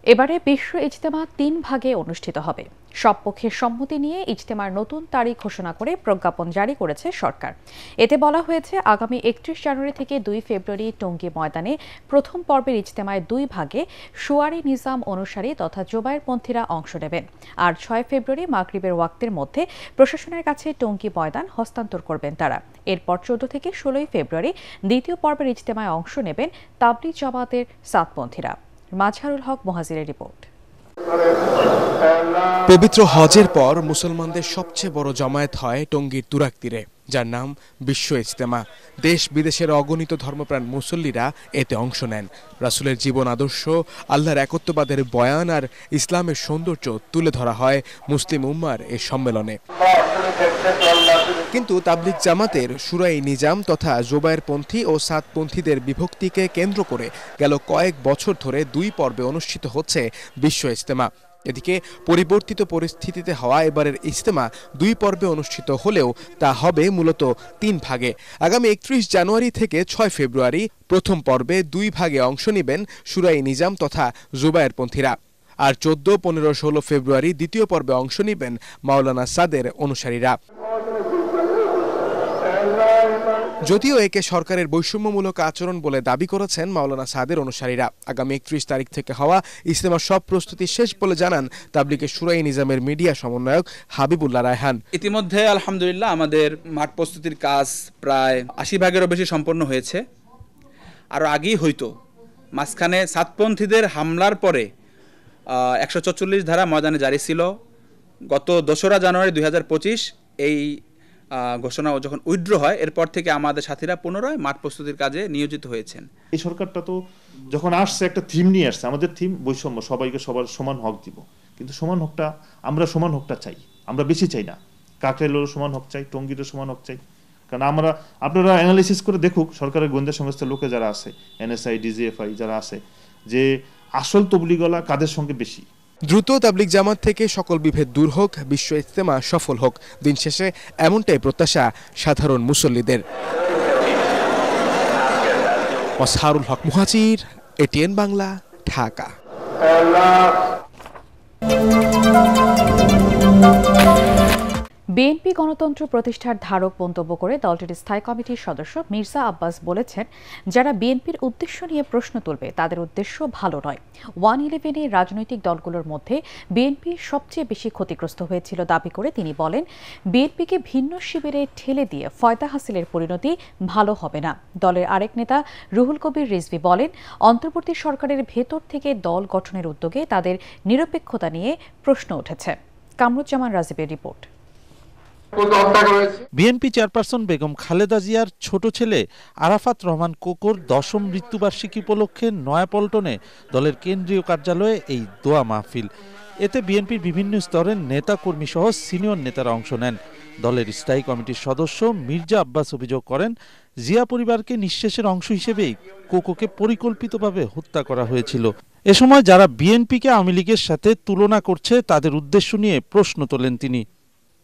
এবারে বিশ্ব ইজতেমা ৩ ভাগে অনুষ্ঠিত হবে। সব পক্ষের সম্মতি নিয়ে ইজতেমার নতুন তারিখ ঘোষণা করে প্রজ্ঞাপন জারি করেছে সরকার। এতে বলা হয়েছে আগামী ৩১ জানুয়ারি থেকে ২ ফেব্রুয়ারি টঙ্গী ময়দানে প্রথম পর্বের ইজতেমায় ২ ভাগে শুয়ারি নিজাম অনুসারী তথা জোবায়েরপন্থীরা অংশ নেবেন, আর ৬ ফেব্রুয়ারি মাগরিবের ওয়াক্তের মধ্যে প্রশাসনের কাছে টঙ্গী ময়দান হস্তান্তর করবেন তারা। এরপর ১৪ থেকে ১৬ ফেব্রুয়ারি দ্বিতীয় পর্বের ইজতেমায় অংশ নেবেন তাবলিগ জামাতের সাতপন্থীরা। মাজহারুল হক মুহাজিরের রিপোর্ট। পবিত্র হজের পর মুসলমানদের সবচেয়ে বড় জমায়েত হয় টঙ্গীর তুরাগ তীরে, যার নাম বিশ্ব ইজতেমা। দেশ বিদেশের অগণিত ধর্মপ্রাণ মুসল্লিরা এতে অংশ নেন। রাসূলের জীবন আদর্শ, আল্লাহর একত্ববাদের বয়ান আর ইসলামের সৌন্দর্য তুলে ধরা হয় মুসলিম উম্মার এই সম্মেলনে। কিন্তু তাবলিগ জামাতের শুরাই নিজাম তথা জোবায়েরপন্থী ও সাতপন্থীদের বিভক্তিকে কেন্দ্র করে গেল কয়েক বছর ধরে ২ পর্বে অনুষ্ঠিত হচ্ছে বিশ্ব ইজতেমা। এদিকে পরিবর্তিত পরিস্থিতিতে হওয়া এবারের ইজতেমা ২ পর্বে অনুষ্ঠিত হলেও তা হবে মূলত ৩ ভাগে। আগামী ৩১ জানুয়ারি থেকে ৬ ফেব্রুয়ারি প্রথম পর্বে ২ ভাগে অংশ নেবেন শুরাই নিজাম তথা জোবায়েরপন্থীরা, আর ১৪, ১৫, ১৬ ফেব্রুয়ারি দ্বিতীয় পর্বে অংশ নেবেন মাওলানা সাদের অনুসারীরা। যদিও একে সরকারের বৈষম্যমূলক আচরণ বলে দাবি করেছেন মাওলানা সাদের অনুসারীরা। আগামী ৩১ তারিখ থেকে হওয়া ইজতেমার সব প্রস্তুতি শেষ বলে জানান তাবলিগের শুরাই নিজামের মিডিয়া সমন্বয়ক হাবিবুল্লাহ রায়হান। ইতিমধ্যে আলহামদুলিল্লাহ আমাদের মাঠ প্রস্তুতির কাজ প্রায় ৮০ ভাগেরও বেশি সম্পন্ন হয়েছে। আরও আগেই হয়তো মাঝখানে সাতপন্থীদের হামলার পরে ১৪৪ ধারা ময়দানে জারি ছিল। গত ২রা জানুয়ারি ২০২৫ এই ঘোষণা যখন উইথড্র হয়, এরপর থেকে আমাদের সাথীরা পুনরায় মাঠ প্রস্তুতির কাজে নিয়োজিত হয়েছেন। এই সরকারটা তো যখন আসছে একটা থিম নিয়ে আসছে, আমাদের থিম বৈষম্য, সবাইকে সবার সমান হক দিব। কিন্তু সমান হকটা আমরা সমান হকটা চাই, আমরা বেশি চাই না। কাকরাইলেরও সমান হক চাই, টঙ্গীরও সমান হক চাই। কারণ আপনারা অ্যানালাইসিস করে দেখুক, সরকারের গোয়েন্দা সংস্থার লোকে যারা আছে, এনএসআই, ডিজিএফআই যারা আছে, যে আসল তবলিগওয়ালা কাদের সঙ্গে বেশি। দ্রুত তাবলিগ জামাত থেকে সকল বিভেদ দূর হোক, বিশ্ব ইজতেমা সফল হোক। দিন শেষে এমনটাই প্রত্যাশা সাধারণ মুসল্লিদের। মাজহারুল হক মুহাজির, এটিএন বাংলা, ঢাকা। বিএনপি গণতন্ত্র প্রতিষ্ঠার ধারক মন্তব্য করে দলটির স্থায়ী কমিটির সদস্য মির্জা আব্বাস বলেছেন, যারা বিএনপির উদ্দেশ্য নিয়ে প্রশ্ন তুলবে তাদের উদ্দেশ্য ভালো নয়। 1-11 রাজনৈতিক দলগুলোর মধ্যে বিএনপি সবচেয়ে বেশি ক্ষতিগ্রস্ত হয়েছিল দাবি করে তিনি বলেন, বিএনপিকে ভিন্ন শিবিরে ঠেলে দিয়ে ফয়দা হাসিলের পরিণতি ভালো হবে না। দলের আরেক নেতা রুহুল কবির রিজভী বলেন, অন্তর্বর্তী সরকারের ভেতর থেকে দল গঠনের উদ্যোগে তাদের নিরপেক্ষতা নিয়ে প্রশ্ন উঠেছে। কামরুজ্জামান রাজীবের রিপোর্ট। বিএনপি চেয়ারপারসন বেগম খালেদা জিয়ার ছোট ছেলে আরাফাত রহমান কোকোর ১০ম মৃত্যুবার্ষিকী উপলক্ষে নয়াপল্টনে দলের কেন্দ্রীয় কার্যালয়ে এই দোয়া মাহফিল। এতে বিএনপির বিভিন্ন স্তরের নেতাকর্মী সহ সিনিয়র নেতারা অংশ নেন। দলের স্থায়ী কমিটির সদস্য মির্জা আব্বাস অভিযোগ করেন, জিয়া পরিবারকে নিঃশেষের অংশ হিসেবেই কোকোকে পরিকল্পিতভাবে হত্যা করা হয়েছিল। এ সময় যারা বিএনপিকে আওয়ামী লীগের সাথে তুলনা করছে তাদের উদ্দেশ্য নিয়ে প্রশ্ন তোলেন তিনি।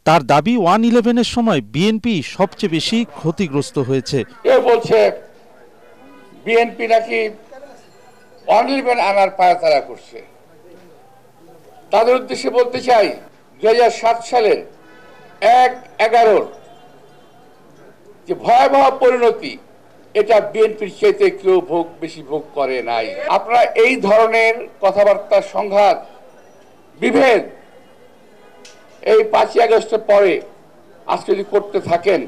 তার দাবি, 1-11 সময় বিএনপি সবচেয়ে বেশি ক্ষতিগ্রস্ত হয়েছে। কেউ বলছে বিএনপি নাকি 1-11 আনার পায়তারা করছে। তাদের উদ্দেশ্যে বলতে চাই, 2007 সালের 1-11 যে ভয়াবহ পরিণতি, এটা বিএনপির চাইতে কেউ বেশি ভোগ করে নাই। আপনারা এই ধরনের কথাবার্তা, সংঘাত, বিভেদ এই 5ই আগস্টের পরে আজকে যদি করতে থাকেন,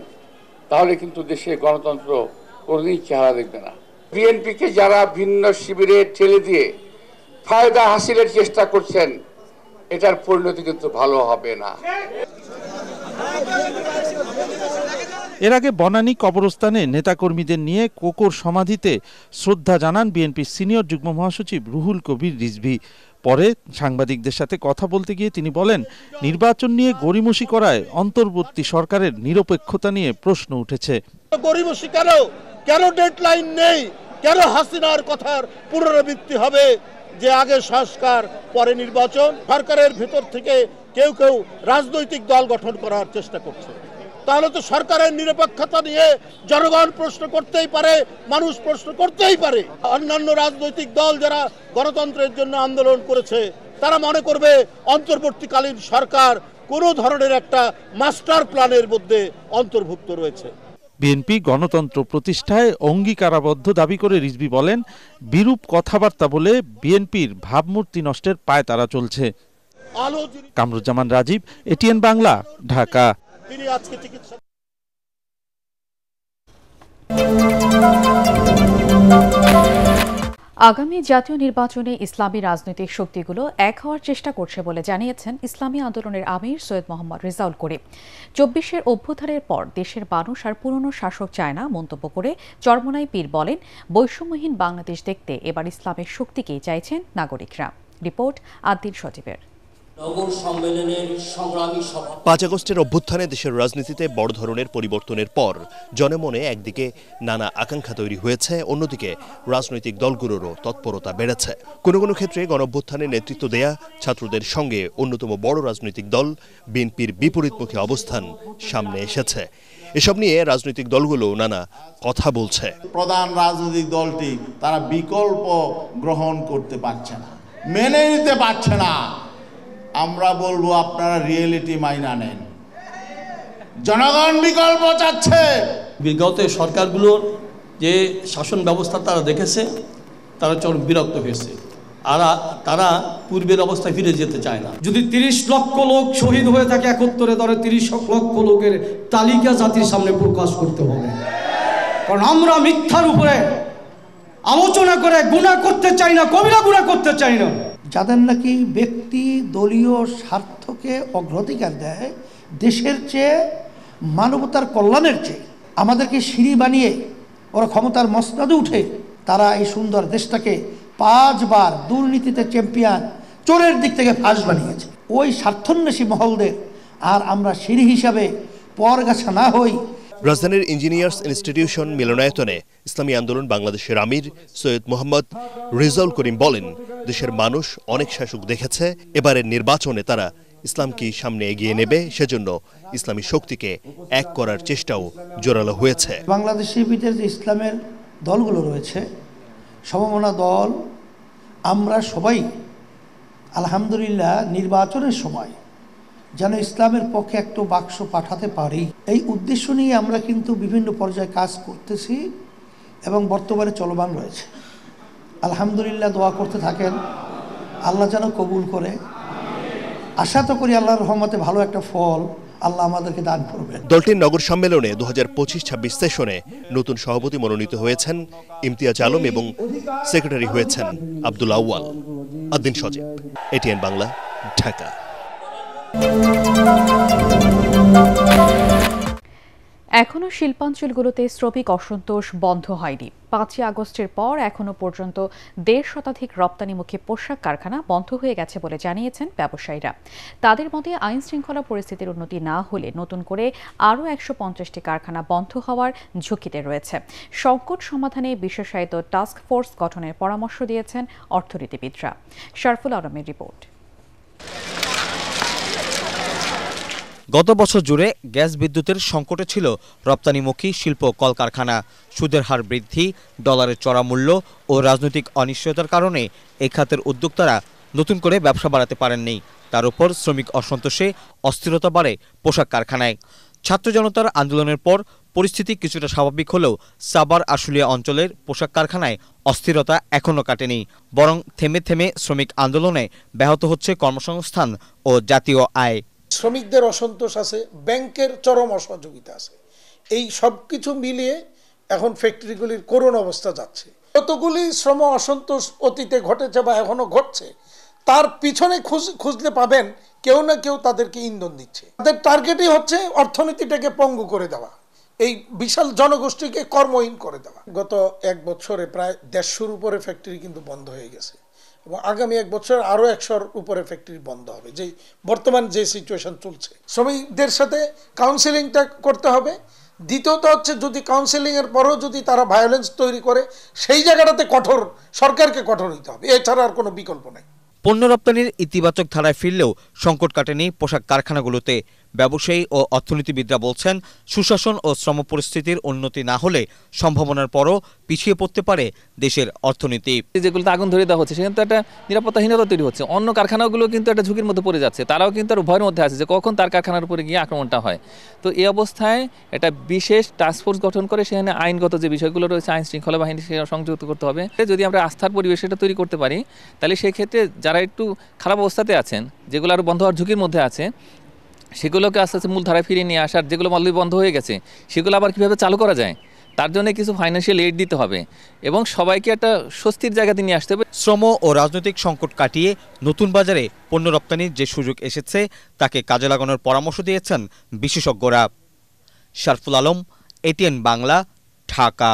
তাহলে কিন্তু দেশে গণতন্ত্র কোনোদিনই চেহারা দেখবে না। বিএনপিকে যারা ভিন্ন শিবিরে ঠেলে দিয়ে ফায়দা হাসিলের চেষ্টা করছেন, এটার পরিণতি কিন্তু ভালো হবে না। এর আগে বনানী কবরস্থানে নেতাকর্মীদের নিয়ে কোকোর সমাধিতে শ্রদ্ধা জানান বিএনপির সিনিয়র যুগ্ম মহাসচিব রুহুল কবির রিজভী। পরে সাংবাদিকদের সাথে কথা বলতে গিয়ে তিনি বলেন, নির্বাচন নিয়ে গড়িমসি করায় অন্তর্বর্তী সরকারের নিরপেক্ষতা নিয়ে প্রশ্ন উঠেছে। গড়িমসি কেন ডেডলাইন নেই, কেন হাসিনার কথার পুনরাবৃত্তি হবে যে আগে সংস্কার পরে নির্বাচন? সরকারের ভেতর থেকে কেউ রাজনৈতিক দল গঠন করার চেষ্টা করছে। তাহলে তো সরকারের নিরপেক্ষতা নিয়ে জনগণ প্রশ্ন করতেই পারে, মানুষ প্রশ্ন করতেই পারে। অন্যান্য রাজনৈতিক দল যারা গণতন্ত্রের জন্য আন্দোলন করেছে তারা মনে করবে অন্তর্বর্তীকালীন সরকার কোনো ধরনের একটা মাস্টার প্ল্যানের মধ্যে অন্তর্ভুক্ত রয়েছে। বিএনপি গণতন্ত্র প্রতিষ্ঠায় অঙ্গীকারাবদ্ধ দাবি করে রিজভী বলেন, বিরূপ কথাবার্তা বলে বিএনপির ভাবমূর্তি নষ্টের পায়তারা চলছে। কামরুজ্জামান রাজীব, এটিএন বাংলা, ঢাকা। তিনি আজকে চিকিৎসা আগামী জাতীয় নির্বাচনে ইসলামী রাজনৈতিক শক্তিগুলো এক হওয়ার চেষ্টা করছে বলে জানিয়েছেন ইসলামী আন্দোলনের আমির সৈয়দ মোহাম্মদ রেজাউল করিম। ২৪-এর অভ্যুত্থানের পর দেশের মানুষ আর পুরনো শাসক চায় না মন্তব্য করে চরমোনাই পীর বলেন, বৈষম্যহীন বাংলাদেশ দেখতে এবার ইসলামের শক্তিকেই চাইছেন নাগরিকরা। রিপোর্ট আদ্দিন সজীবের। ৫ আগস্টের অভ্যুত্থানে দেশের রাজনীতিতে বড় ধরনের পরিবর্তনের পর জনমনে একদিকে নানা আকাঙ্ক্ষা তৈরি হয়েছে, অন্যদিকে রাজনৈতিক দলগুলোরও তৎপরতা বেড়েছে। কোনো কোনো ক্ষেত্রে গণঅভ্যুত্থানে নেতৃত্ব দেয়া ছাত্রদের সঙ্গে অন্যতম বড় রাজনৈতিক দল বিএনপির বিপরীতমুখী অবস্থান সামনে এসেছে। এসব নিয়ে রাজনৈতিক দলগুলো নানা কথা বলছে। প্রধান রাজনৈতিক দলটি তারা বিকল্প গ্রহণ করতে পারছে না, মেনে নিতে পারছে না। আমরা বলবো আপনারা রিয়েলিটি মাইনা নেন, জনগণ বিকল্প চাচ্ছে। বিগত সরকারগুলোর যে শাসন ব্যবস্থা তারা দেখেছে, তারা চরম বিরক্ত হয়েছে, আর তারা পূর্বের অবস্থায় ফিরে যেতে চায় না। যদি ৩০ লক্ষ লোক শহীদ হয়ে থাকে ৭১-এ, ধরে ৩০ লক্ষ লোকের তালিকা জাতির সামনে প্রকাশ করতে হবে। কারণ আমরা মিথ্যার উপরে আলোচনা করে গুনাহ করতে চাই না, কবিরা গুনাহ করতে চাই না। যাদের নাকি ব্যক্তি দলীয় স্বার্থকে অগ্রাধিকার দেয় দেশের চেয়ে, মানবতার কল্যাণের চেয়ে, আমাদেরকে সিঁড়ি বানিয়ে ওরা ক্ষমতার মসনদে উঠে তারা এই সুন্দর দেশটাকে 5 বার দুর্নীতিতে চ্যাম্পিয়ন, চোরের দিক থেকে ফাঁস বানিয়েছে। ওই স্বার্থন্বেষী মহলদের আর আমরা সিঁড়ি হিসাবে পরগাছা না হই। রাজধানীর ইঞ্জিনিয়ার্স ইনস্টিটিউশন মিলনায়তনে ইসলামী আন্দোলন বাংলাদেশের আমির সৈয়দ মোহাম্মদ রেজাউল করিম বলেন, দেশের মানুষ অনেক শাসক দেখেছে, এবারের নির্বাচনে তারা ইসলামকে সামনে এগিয়ে নেবে, সেজন্য ইসলামী শক্তিকে এক করার চেষ্টাও জোরালো হয়েছে। বাংলাদেশের ভিতরে যে ইসলামের দলগুলো রয়েছে, সমমনা দল, আমরা সবাই আলহামদুলিল্লাহ নির্বাচনের সময় যেন ইসলামের পক্ষে একটু বাক্স পাঠাতে পারি, এই উদ্দেশ্য নিয়ে আমরা কিন্তু বিভিন্ন পর্যায়ে কাজ করতেছি এবং বর্তমানে চলমান রয়েছে। আলহামদুলিল্লাহ, দোয়া করতে থাকেন, আল্লাহ যেন কবুল করে। আশা তো করি আল্লাহর রহমতে ভালো একটা ফল আল্লাহ আমাদেরকে দান করবেন। দলটির নগর সম্মেলনে 2025-26 সেশনে নতুন সভাপতি মনোনীত হয়েছেন ইমতিয়াজ আলম এবং সেক্রেটারি হয়েছেন আব্দুল আউয়াল। আদ্দিন সজীব, এটিএন বাংলা, ঢাকা। এখনো শিল্পাঞ্চলগুলোতে শ্রমিক অসন্তোষ বন্ধ হয়নি। 5 আগস্টের পর এখনো পর্যন্ত 1.5 শতাধিক রপ্তানিমুখী পোশাক কারখানা বন্ধ হয়ে গেছে বলে জানিয়েছেন ব্যবসায়ীরা। তাদের মতে আইন শৃঙ্খলা পরিস্থিতির উন্নতি না হলে নতুন করে আরও 150টি কারখানা বন্ধ হওয়ার ঝুঁকিতে রয়েছে। সংকট সমাধানে বিশেষায়িত টাস্ক ফোর্স গঠনের পরামর্শ দিয়েছেন অর্থনীতিবিদরা। শরফুল আলমের রিপোর্ট। গত বছর জুড়ে গ্যাস বিদ্যুতের সংকটে ছিল রপ্তানিমুখী শিল্প কলকারখানা। সুদের হার বৃদ্ধি, ডলারের চড়া মূল্য ও রাজনৈতিক অনিশ্চয়তার কারণে এই খাতের উদ্যোক্তারা নতুন করে ব্যবসা বাড়াতে পারেননি। তার উপর শ্রমিক অসন্তোষে অস্থিরতা বাড়ে পোশাক কারখানায়। ছাত্র জনতার আন্দোলনের পর পরিস্থিতি কিছুটা স্বাভাবিক হলেও সাভার আশুলিয়া অঞ্চলের পোশাক কারখানায় অস্থিরতা এখনও কাটেনি, বরং থেমে থেমে শ্রমিক আন্দোলনে ব্যাহত হচ্ছে কর্মসংস্থান ও জাতীয় আয়। শ্রমিকদের অসন্তোষ আছে, ব্যাংকের চরম অসহযোগিতা আছে, এই সব কিছু মিলিয়ে এখন ফ্যাক্টরিগুলির করুণ অবস্থা যাচ্ছে। কতগুলি শ্রম অসন্তোষ অতীতে ঘটেছে বা এখনো ঘটছে, তার পিছনে খুঁজলে পাবেন কেউ না কেউ তাদেরকে ইন্ধন দিচ্ছে। তাদের টার্গেটই হচ্ছে অর্থনীতিটাকে পঙ্গু করে দেওয়া, এই বিশাল জনগোষ্ঠীকে কর্মহীন করে দেওয়া। গত 1 বছরে প্রায় 150-র উপরে ফ্যাক্টরি কিন্তু বন্ধ হয়ে গেছে এবং আগামী 1 বছর আরও 100-র উপরে ফ্যাক্টরি বন্ধ হবে। যে বর্তমান যে সিচুয়েশন চলছে, শ্রমিকদের সাথে কাউন্সেলিংটা করতে হবে। দ্বিতীয়ত হচ্ছে, যদি কাউন্সেলিংয়ের পরেও যদি তারা ভায়োলেন্স তৈরি করে, সেই জায়গাটাতে সরকারকে কঠোর হতে হবে, এছাড়া আর কোনো বিকল্প নেই। পণ্য রপ্তানির ইতিবাচক ধারায় ফিরলেও সংকট কাটেনি পোশাক কারখানাগুলোতে। ব্যবসায়ী ও অর্থনীতিবিদরা বলছেন, সুশাসন ও শ্রম পরিস্থিতির উন্নতি না হলে সম্ভাবনার পরও পিছিয়ে পড়তে পারে দেশের অর্থনীতি। যেগুলোতে আগুন ধরে দেওয়া হচ্ছে সেখানে তো একটা নিরাপত্তাহীনতা তৈরি হচ্ছে। অন্য কারখানাগুলো কিন্তু একটা ঝুঁকির মধ্যে পড়ে যাচ্ছে, তারাও কিন্তু আর ভয়ের মধ্যে আছে যে কখন তার কারখানার উপরে গিয়ে আক্রমণটা হয়। তো এই অবস্থায় একটা বিশেষ টাস্কফোর্স গঠন করে সেখানে আইনগত যে বিষয়গুলো রয়েছে, আইন শৃঙ্খলা বাহিনী সংযুক্ত করতে হবে। যদি আমরা আস্থার পরিবেশ এটা তৈরি করতে পারি, তাহলে সেই ক্ষেত্রে যারা একটু খারাপ অবস্থাতে আছেন, যেগুলো আরও বন্ধ হওয়ার ঝুঁকির মধ্যে আছে, সেগুলোকে আস্তে আস্তে মূলধারায় ফিরিয়ে নিয়ে আসার, যেগুলো অলরেডি বন্ধ হয়ে গেছে সেগুলো আবার কীভাবে চালু করা যায়, তার জন্য কিছু ফাইন্যান্সিয়াল এইড দিতে হবে এবং সবাইকে একটা স্বস্তির জায়গাতে নিয়ে আসতে হবে। শ্রম ও রাজনৈতিক সংকট কাটিয়ে নতুন বাজারে পণ্য রপ্তানির যে সুযোগ এসেছে তাকে কাজে লাগানোর পরামর্শ দিয়েছেন বিশেষজ্ঞরা। শারফুল আলম, এটিএন বাংলা, ঢাকা।